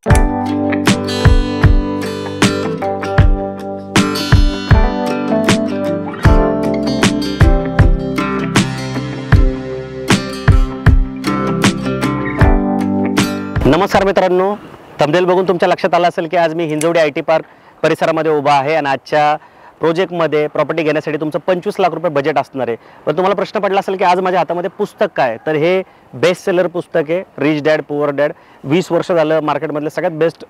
नमस्कार मित्रांनो, थंबनेल बघून तुमच्या लक्षात आलं असेल की आज मी हिंजवडी आयटी पार्क परिसरामध्ये उभा आहे आणि आजच्या प्रोजेक्टमध्ये प्रॉपर्टी घेण्यासाठी तुमचं 25 लाख रुपये बजेट असणार आहे। पण तुम्हाला प्रश्न पडला असेल की आज माझ्या हातामध्ये पुस्तक काय, तर हे बेस्ट सेलर पुस्तक आहे, रिच डॅड पुअर डॅड। 20 वर्ष झालं मार्केटमधलं सगळ्यात बेस्ट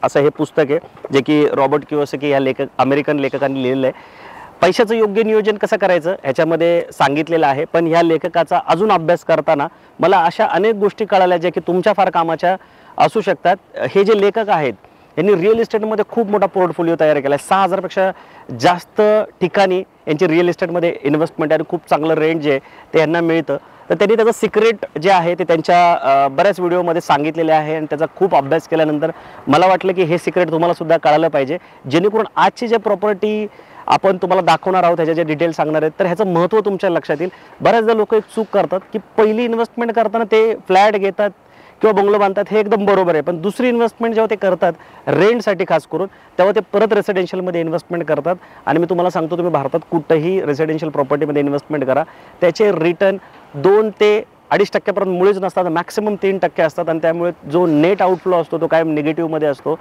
असं हे पुस्तक आहे, जे की रॉबर्ट कियोसाकी या अमेरिकन लेखकांनी लिहिलेलं आहे। पैशाचं योग्य नियोजन कसं करायचं ह्याच्यामध्ये सांगितलेलं आहे। पण ह्या लेखकाचा अजून अभ्यास करताना मला अशा अनेक गोष्टी कळाल्या ज्या की तुमच्या फार कामाच्या असू शकतात। हे जे लेखक आहेत यांनी रिअल इस्टेटमध्ये खूप मोठा पोर्टफोलिओ तयार केला आहे। 6000 पेक्षा जास्त ठिकाणी यांची रिअल इस्टेटमध्ये इन्व्हेस्टमेंट आणि खूप चांगलं रेंट जे ते यांना मिळतं। तर त्यांनी त्याचं सिक्रेट जे आहे ते त्यांच्या बऱ्याच व्हिडिओमध्ये सांगितलेले आहे आणि त्याचा खूप अभ्यास केल्यानंतर मला वाटलं की हे सिक्रेट तुम्हाला सुद्धा कळालं पाहिजे, जेणेकरून आजची जे प्रॉपर्टी आपण तुम्हाला दाखवणार आहोत ह्याचे जे डिटेल्स सांगणार आहेत तर ह्याचं महत्त्व तुमच्या लक्षात येईल। बऱ्याचदा लोक एक चूक करतात की पहिली इन्व्हेस्टमेंट करताना ते फ्लॅट घेतात किंवा बंगलो बांधतात, हे एकदम बरोबर आहे। पण दुसरी इन्व्हेस्टमेंट जेव्हा ते करतात रेंटसाठी खास करून, तेव्हा ते परत रेसिडेन्शियलमध्ये इन्व्हेस्टमेंट करतात। आणि मी तुम्हाला सांगतो, तुम्ही भारतात कुठेही रेसिडेन्शियल प्रॉपर्टीमध्ये इन्व्हेस्टमेंट करा, त्याचे रिटर्न 2 ते 2.5% मुळेच नसतात, मॅक्सिमम 3% असतात। आणि त्यामुळे जो नेट आउटफ्लो असतो तो कायम निगेटिव्हमध्ये असतो।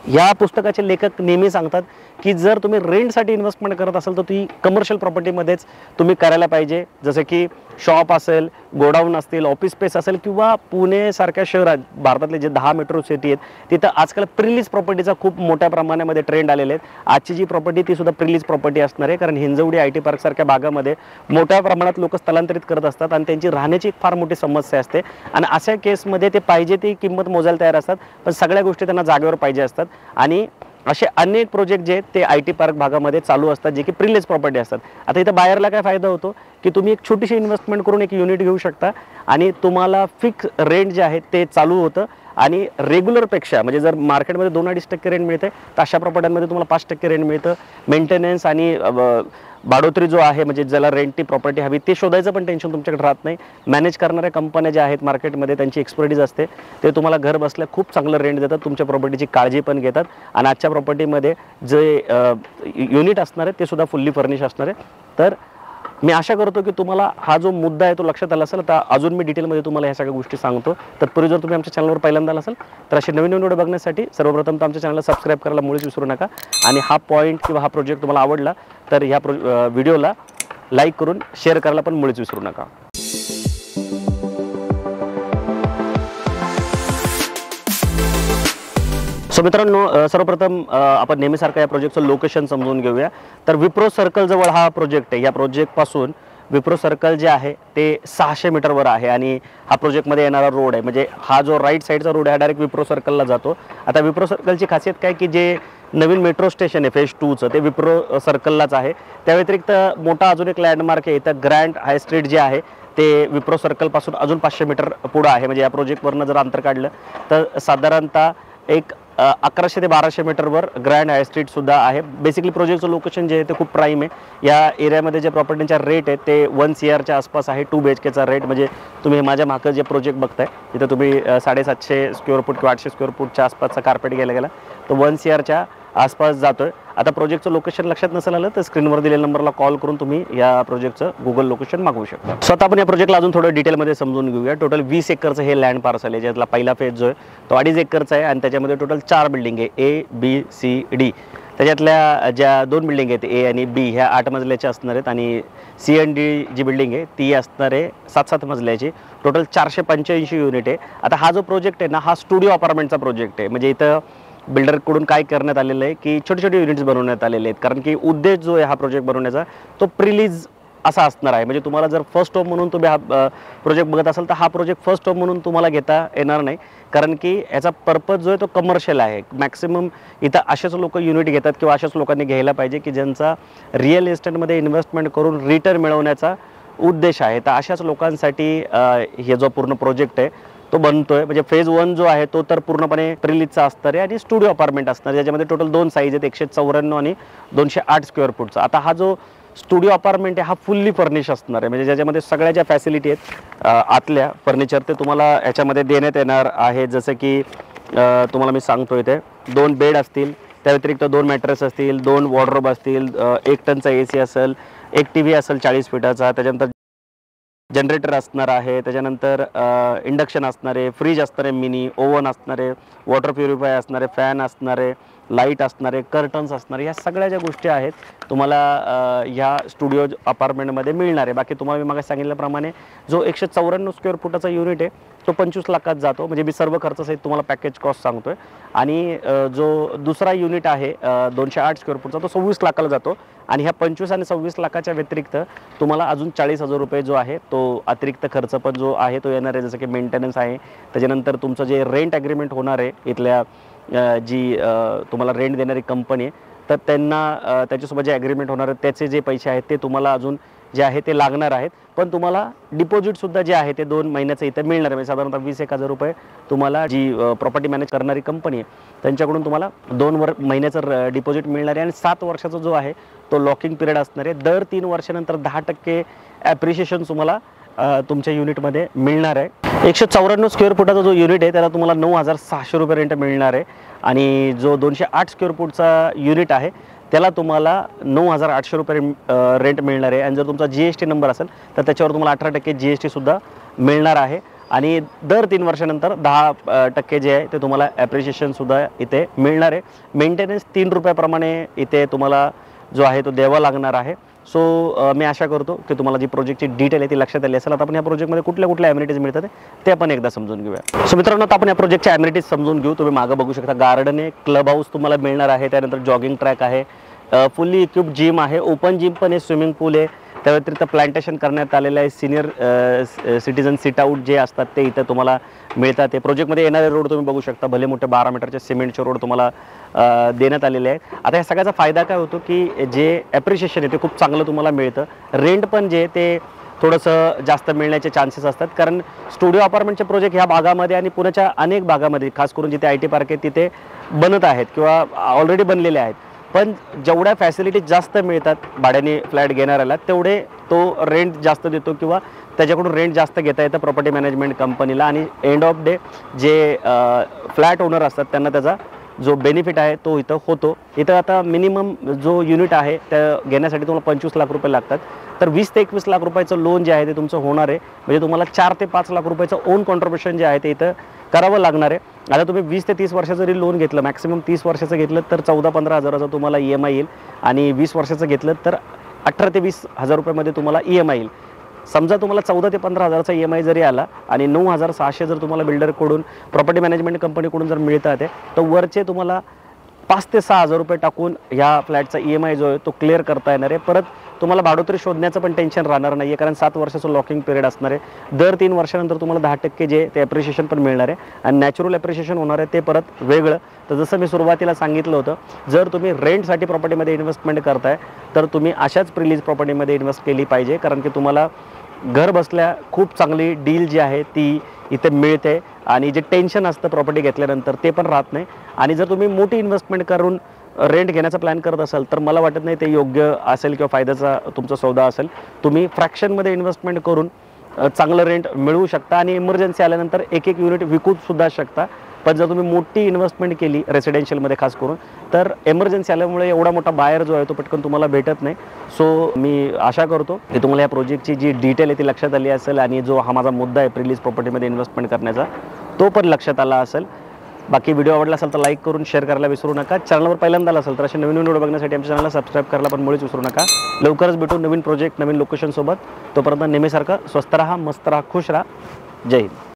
या पुस्तकाचे लेखक नेहमी सांगतात की जर तुम्ही रेंटसाठी इन्व्हेस्टमेंट करत असाल तर ती कमर्शियल प्रॉपर्टीमध्येच तुम्ही करायला पाहिजे, जसं की शॉप असेल, गोडाऊन असतील, ऑफिस स्पेस असेल, किंवा पुणे सारख्या शहरात भारतातले जे 10 मेट्रो सिटी आहेत तिथं आजकाल प्रीलीज प्रॉपर्टीचा खूप मोठ्या प्रमाणामध्ये ट्रेंड आलेले आहेत। आजची जी प्रॉपर्टी ती सुद्धा प्रीलीज प्रॉपर्टी असणार आहे, कारण हिंजवडी आय टी पार्क सारख्या भागामध्ये मोठ्या प्रमाणात लोक स्थलांतरित करत असतात आणि त्यांची राहण्याची एक फार मोठी समस्या असते। आणि अशा केसमध्ये ते पाहिजे ती किंमत मोजायला तयार असतात, पण सगळ्या गोष्टी त्यांना जागेवर पाहिजे असतात। आणि असे अनेक प्रोजेक्ट जे ते आय टी पार्क भागामध्ये चालू असतात, जे की प्रीलीज प्रॉपर्टी असतात। आता इथं बायरला काय फायदा होतो की तुम्ही एक छोटीशी इन्व्हेस्टमेंट करून एक युनिट घेऊ शकता आणि तुम्हाला फिक्स रेंट जे आहे ते चालू होतं। आणि रेग्युलरपेक्षा म्हणजे जर मार्केटमध्ये 2-2.5% रेंट मिळते तर अशा प्रॉपर्ट्यांमध्ये तुम्हाला 5% रेंट मिळतं। मेंटेनन्स आणि भाडोत्री जो आहे, म्हणजे ज्याला रेंटची प्रॉपर्टी हवी ते शोधायचं पण टेन्शन तुमच्याकडे राहत नाही। मॅनेज करणाऱ्या कंपन्या ज्या आहेत मार्केटमध्ये त्यांची एक्सपर्टीज असते, ते तुम्हाला घर बसल्या खूप चांगलं रेंट देतात, तुमच्या प्रॉपर्टीची काळजी पण घेतात। आणि आजच्या प्रॉपर्टीमध्ये जे युनिट असणार आहे ते सुद्धा फुल्ली फर्निश असणार आहे। तर मी आशा करतो की तुम्हाला हा जो मुद्दा आहे तो लक्षात आला असेल। तर अजून मी डिटेलमध्ये तुम्हाला ह्या सगळ्या गोष्टी सांगतो। तत्पूर्वी जर तुम्ही आमच्या चॅनलवर पहिल्यांदा असाल तर असे नवीन व्हिडिओ बघण्यासाठी सर्वप्रथम तर आमच्या चॅनलला सबस्क्राईब करायला मुळीच विसरू नका। आणि हा पॉईंट किंवा हा प्रोजेक्ट तुम्हाला आवडला तर ह्या व्हिडिओला लाईक करून शेअर करायला पण मुळीच विसरू नका। सो मित्रांनो, सर्वप्रथम आपण नेहमीसारखं या प्रोजेक्टचं लोकेशन समजून घेऊया। तर विप्रो सर्कल जवळ हा प्रोजेक्ट आहे। या प्रोजेक्टपासून विप्रो सर्कल जे आहे ते 600 मीटरवर आहे आणि हा प्रोजेक्टमध्ये येणारा रोड आहे, म्हणजे हा जो राईट साईडचा रोड आहे हा डायरेक्ट विप्रो सर्कलला जातो। आता विप्रो सर्कलची खासियत काय की जे नवीन मेट्रो स्टेशन आहे फेज 2चं ते विप्रो सर्कललाच आहे। त्या व्यतिरिक्त मोठा अजून एक लँडमार्क आहे इथं, ग्रँड हाय स्ट्रीट जे आहे ते विप्रो सर्कलपासून अजून 500 मीटर पुढं आहे। म्हणजे या प्रोजेक्टवरनं जर अंतर काढलं तर साधारणतः एक 1100 ते 1200 मीटरवर ग्रँड हाय स्ट्रीट सुद्धा आहे। बेसिकली प्रोजेक्टचं लोकेशन जे आहे ते खूप प्राईम आहे। या एरियामध्ये जे प्रॉपर्टींचा रेट आहे ते 1 CRच्या आसपास आहे। 2 BHKचा रेट, म्हणजे तुम्ही माझ्या मागं जे प्रोजेक्ट बघताय तिथं तुम्ही 750 स्क्वेअर फूट किंवा 800 स्क्वेअर फूटच्या आसपासचा कार्पेट घ्यायला गेला तर 1 CRच्या आसपास जातोय। आता प्रोजेक्टचं लोकेशन लक्षात नसेल आलं तर स्क्रीनवर दिलेल्या नंबरला कॉल करून तुम्ही या प्रोजेक्टचं गुगल लोकेशन मागवू शकता। स्वतः आपण या प्रोजेक्टला अजून थोडं डिटेलमध्ये समजून घेऊया। टोटल 20 एकरचं हे लँड पार्सल आहे, ज्यातला पहिला फेज जो आहे तो 2.5 एकरचा आहे आणि त्याच्यामध्ये टोटल 4 बिल्डिंग आहे, A, B, C, D। त्याच्यातल्या ज्या 2 बिल्डिंग आहेत A आणि B ह्या 8 मजल्याच्या असणार आहेत आणि C आणि D जी बिल्डिंग आहे ती असणार आहे 7-7 मजल्याची। टोटल 485 युनिट आहे। आता हा जो प्रोजेक्ट आहे ना हा स्टुडिओ अपार्टमेंटचा प्रोजेक्ट आहे, म्हणजे इथं बिल्डरकडून काय करण्यात आलेलं आहे की छोटे छोटे युनिट्स बनवण्यात आलेले आहेत, कारण की उद्देश जो आहे हा प्रोजेक्ट बनवण्याचा तो प्रीलीज असा असणार आहे। म्हणजे तुम्हाला जर फर्स्ट होम म्हणून तुम्ही हा प्रोजेक्ट बघत असाल तर हा प्रोजेक्ट फर्स्ट होम म्हणून तुम्हाला घेता येणार नाही, कारण की याचा पर्पज जो आहे तो कमर्शियल आहे। मॅक्सिमम इथं असेच लोक युनिट घेतात किंवा अशाच लोकांनी घ्यायला पाहिजे की ज्यांचा रिअल इस्टेटमध्ये इन्व्हेस्टमेंट करून रिटर्न मिळवण्याचा उद्देश आहे। तर अशाच लोकांसाठी हे जो पूर्ण प्रोजेक्ट आहे तो बनतोय। म्हणजे फेज 1 जो आहे तो तर पूर्णपणे प्रीलीजचा असणार आहे आणि स्टुडिओ अपार्टमेंट असणार, ज्याच्यामध्ये टोटल 2 साईज आहेत, 194 आणि 208 स्क्वेअर फूटचा। आता हा जो स्टुडिओ अपार्टमेंट आहे हा फुल्ली फर्निश असणार आहे, म्हणजे ज्याच्यामध्ये सगळ्या ज्या फॅसिलिटी आहेत आतल्या फर्निचर ते तुम्हाला याच्यामध्ये देण्यात येणार आहे, जसं की तुम्हाला मी सांगतो इथे 2 बेड असतील, त्या व्यतिरिक्त 2 मॅट्रेस असतील, 2 वॉर्डरोब असतील, 1 टनचा AC असेल, 1 TV असेल 40 फीटाचा, त्याच्यानंतर जनरेटर असणार आहे, त्याच्यानंतर इंडक्शन असणार आहे, फ्रीज असणार आहे, मिनी ओव्हन असणार आहे, वॉटर प्युरिफायर असणार आहे, फॅन असणार आहे, लाईट असणार आहे, कर्टन्स असणार आहे, ह्या सगळ्या ज्या गोष्टी आहेत तुम्हाला ह्या स्टुडिओ अपार्टमेंटमध्ये मिळणार आहे. बाकी तुम्हाला मी मागे सांगितल्याप्रमाणे जो 194 स्क्वेअर फुटाचा युनिट आहे तो 25 लाखात जातो, म्हणजे मी सर्व खर्चासहित तुम्हाला पॅकेज कॉस्ट सांगतोय. आणि जो दुसरा युनिट आहे 208 स्क्वेअर फुटचा तो 26 लाखाला जातो. आणि ह्या 25 आणि 26 लाखाच्या व्यतिरिक्त तुम्हाला अजून 40,000 रुपये जो आहे तो अतिरिक्त खर्च पण जो आहे तो येणार आहे, जसं की मेंटेनन्स आहे, त्याच्यानंतर तुमचं जे रेंट ॲग्रीमेंट होणार आहे इथल्या जी तुम्हाला रेंट देणारी कंपनी आहे तर त्यांना त्याच्यासोबत जे ॲग्रीमेंट होणार आहे त्याचे जे पैसे आहेत ते तुम्हाला अजून जे आहे ते लागणार आहेत. पण तुम्हाला डिपॉझिटसुद्धा जे आहे ते 2 महिन्याचं इथं मिळणार आहे, म्हणजे साधारणतः 20,000 रुपये तुम्हाला जी प्रॉपर्टी मॅनेज करणारी कंपनी आहे त्यांच्याकडून तुम्हाला 2 महिन्याचं डिपॉझिट मिळणार आहे. आणि 7 वर्षाचा जो आहे तो लॉकिंग पिरियड असणार आहे. दर 3 वर्षानंतर 10% ॲप्रिशिएशन तुम्हाला तुमच्या युनिटमध्ये मिळणार आहे. 194 स्क्वेअर फुटाचा जो युनिट आहे त्याला तुम्हाला 9,600 रुपये रेंट मिळणार आहे. आणि जो 208 स्क्वेअर फूटचा युनिट आहे त्याला तुम्हाला 9,800 रुपये रेंट मिळणार आहे. आणि जर तुमचा GST नंबर असेल तर त्याच्यावर तुम्हाला 18% GSTसुद्धा मिळणार आहे. आणि दर 3 वर्षानंतर 10% जे आहे ते तुम्हाला ॲप्रिशिएशनसुद्धा इथे मिळणार आहे. मेंटेनन्स 3 रुपयाप्रमाणे इथे तुम्हाला जो आहे तो द्यावा लागणार आहे. सो मी आशा करतो की तुम्हाला जी प्रोजेक्टची डिटेल आहे ती लक्षात आली असेल. आता आपण या प्रोजेक्टमध्ये कुठल्या कुठल्या ॲम्युनिटीज मिळतात ते आपण एकदा समजून घेऊया. सो मित्रांनो, आता आपण या प्रोजेक्टच्या ॲम्युनिटीज समजून घेऊ. तुम्ही मागं बघू शकता गार्डन आहे, क्लब हाऊस तुम्हाला मिळणार आहे, त्यानंतर जॉगिंग ट्रॅक आहे, फुल्ली इक्विप्ड जिम आहे, ओपन जिम पण आहे, स्विमिंग पूल आहे, त्या व्यतिरिक्त प्लांटेशन करण्यात आलेलं आहे. सिनियर सिटीजन सिट आउट जे असतात ते इथं तुम्हाला मिळतात. ते प्रोजेक्टमध्ये येणारे रोड तुम्ही बघू शकता, भले मोठे 12 मीटरचे सिमेंटचे रोड तुम्हाला देण्यात आलेले आहेत. आता या सगळ्याचा फायदा काय होतो की जे ॲप्रिशिएशन आहे ते खूप चांगलं तुम्हाला मिळतं. रेंट पण जे ते थोडंसं जास्त मिळण्याचे चान्सेस असतात, कारण स्टुडिओ अपार्टमेंटचे प्रोजेक्ट ह्या भागामध्ये आणि पुण्याच्या अनेक भागामध्ये खास करून जिथे IT पार्क आहे तिथे बनत आहेत किंवा ऑलरेडी बनलेले आहेत. पण जेवढ्या फॅसिलिटीज जास्त मिळतात भाड्याने फ्लॅट घेणाऱ्याला तेवढे तो रेंट जास्त देतो किंवा त्याच्याकडून रेंट जास्त घेता येतं प्रॉपर्टी मॅनेजमेंट कंपनीला. आणि एंड ऑफ डे जे फ्लॅट ओनर असतात त्यांना त्याचा जो बेनिफिट आहे तो इथं होतो. इथं आता मिनिमम जो युनिट आहे त्या घेण्यासाठी तुम्हाला 25 लाख रुपये लागतात. तर 20 ते 21 लाख रुपयाचं लोन जे आहे ते तुमचं होणार आहे. म्हणजे तुम्हाला 4 ते 5 लाख रुपयाचं ओन कॉन्ट्रिब्युशन जे आहे ते इथं करावं लागणार आहे. आता तुम्ही 20 ते 30 वर्षाचं जरी लोन घेतलं, मॅक्सिमम 30 वर्षाचं घेतलं तर 14-15 हजाराचा तुम्हाला EMI येईल. आणि 20 वर्षाचं घेतलं तर 18 ते 20 हजार रुपयामध्ये तुम्हाला EMI येईल. समजा तुम्हाला 14 ते 15 हजाराचा EMI जरी आला आणि 9,600 जर तुम्हाला बिल्डरकडून प्रॉपर्टी मॅनेजमेंट कंपनीकडून जर मिळतात आहे तर वरचे तुम्हाला 5 ते 6 हजार रुपये टाकून ह्या फ्लॅटचा EMI जो आहे तो क्लिअर करता येणार आहे. परत तुम्हाला भाडोत्री शोधण्याचं पण टेन्शन राहणार नाही आहे, कारण 7 वर्षाचं लॉकिंग पिरियड असणार आहे. दर 3 वर्षानंतर तुम्हाला 10% जे ते ॲप्रिशिएशन पण मिळणार आहे. आणि नॅचरल ॲप्रिशिएशन होणार आहे ते परत वेगळं. तर जसं मी सुरुवातीला सांगितलं होतं, जर तुम्ही रेंटसाठी प्रॉपर्टीमध्ये इन्व्हेस्टमेंट करताय तर तुम्ही अशाच प्रिलीज प्रॉपर्टीमध्ये इन्व्हेस्ट केली पाहिजे, कारण की तुम्हाला घर बसल्या खूप चांगली डील जी आहे ती इथे मिळते. आणि जे टेन्शन असतं प्रॉपर्टी घेतल्यानंतर ते पण राहत नाही. आणि जर तुम्ही मोठी इन्व्हेस्टमेंट करून रेंट घेण्याचा प्लॅन करत असाल तर मला वाटत नाही ते योग्य असेल किंवा फायद्याचा तुमचा सौदा असेल. तुम्ही फ्रॅक्शनमध्ये इन्व्हेस्टमेंट करून चांगलं रेंट मिळवू शकता आणि इमर्जन्सी आल्यानंतर एक युनिट विकूसुद्धा शकता. पण जर तुम्ही मोठी इन्व्हेस्टमेंट केली रेसिडेन्शियलमध्ये खास करून तर इमर्जन्सी आल्यामुळे एवढा मोठा बायर जो आहे तो पटकन तुम्हाला भेटत नाही. सो मी आशा करतो की तुम्हाला या प्रोजेक्टची जी डिटेल आहे ती लक्षात आली असेल आणि जो हा माझा मुद्दा आहे प्रिलीज प्रॉपर्टीमध्ये इन्व्हेस्टमेंट करण्याचा तो पण लक्षात आला असेल. बाकी व्हिडिओ आवडला असेल तर लाईक करून शेअर करायला विसरू नका. चॅनलवर पहिल्यांदा असेल तर असे नवीन व्हिडिओ बघण्यासाठी आमच्या चॅनलला सबस्क्राईब करायला पण मुळीच विसरू नका. लवकरच भेटू नवीन प्रोजेक्ट नवीन लोकेशनसोबत. तोपर्यंत नेहमीसारखं स्वस्त राहा, मस्त राहा, खुश राहा. जय हिंद.